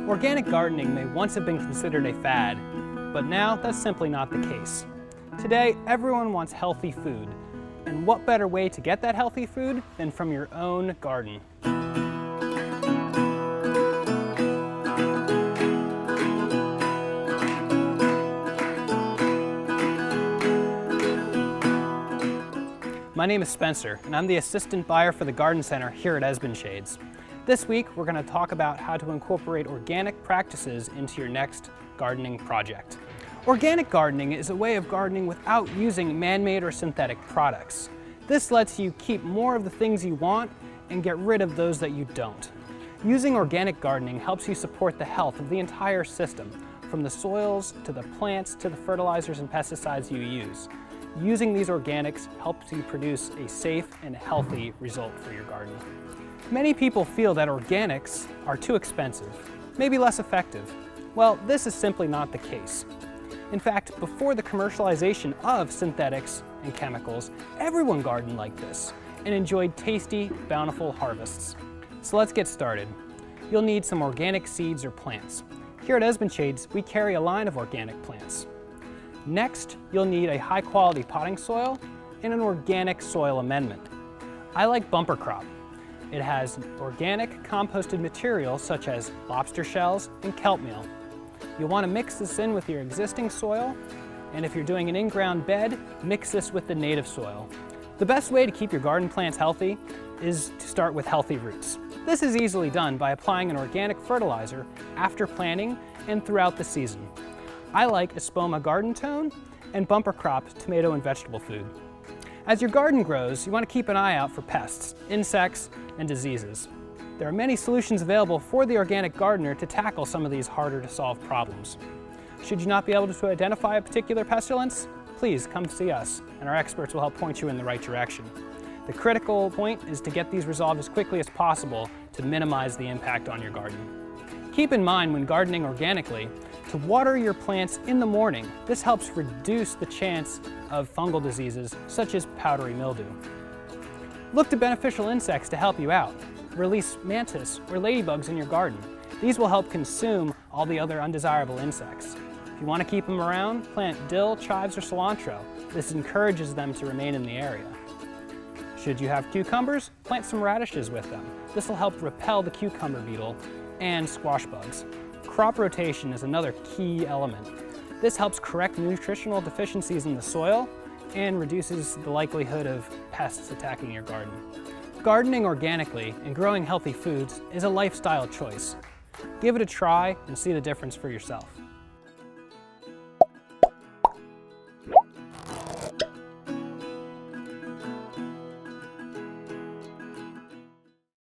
Organic gardening may once have been considered a fad, but now that's simply not the case. Today, everyone wants healthy food, and what better way to get that healthy food than from your own garden? My name is Spencer, and I'm the assistant buyer for the Garden Center here at Esbenshade. This week, we're going to talk about how to incorporate organic practices into your next gardening project. Organic gardening is a way of gardening without using man-made or synthetic products. This lets you keep more of the things you want and get rid of those that you don't. Using organic gardening helps you support the health of the entire system, from the soils to the plants to the fertilizers and pesticides you use. Using these organics helps you produce a safe and healthy result for your garden. Many people feel that organics are too expensive, maybe less effective. Well, this is simply not the case. In fact, before the commercialization of synthetics and chemicals, everyone gardened like this and enjoyed tasty, bountiful harvests. So let's get started. You'll need some organic seeds or plants. Here at Esbenshade, we carry a line of organic plants. Next, you'll need a high-quality potting soil and an organic soil amendment. I like bumper crop. It has organic composted material such as lobster shells and kelp meal. You'll want to mix this in with your existing soil, and if you're doing an in-ground bed, mix this with the native soil. The best way to keep your garden plants healthy is to start with healthy roots. This is easily done by applying an organic fertilizer after planting and throughout the season. I like Espoma Garden Tone and Bumper Crop tomato and vegetable food. As your garden grows, you want to keep an eye out for pests, insects, and diseases. There are many solutions available for the organic gardener to tackle some of these harder to solve problems. Should you not be able to identify a particular pestilence, please come see us, and our experts will help point you in the right direction. The critical point is to get these resolved as quickly as possible to minimize the impact on your garden. Keep in mind when gardening organically to water your plants in the morning. This helps reduce the chance of fungal diseases such as powdery mildew. Look to beneficial insects to help you out. Release mantis or ladybugs in your garden. These will help consume all the other undesirable insects. If you want to keep them around, plant dill, chives, or cilantro. This encourages them to remain in the area. Should you have cucumbers, plant some radishes with them. This will help repel the cucumber beetle and squash bugs. Crop rotation is another key element. This helps correct nutritional deficiencies in the soil and reduces the likelihood of pests attacking your garden. Gardening organically and growing healthy foods is a lifestyle choice. Give it a try and see the difference for yourself.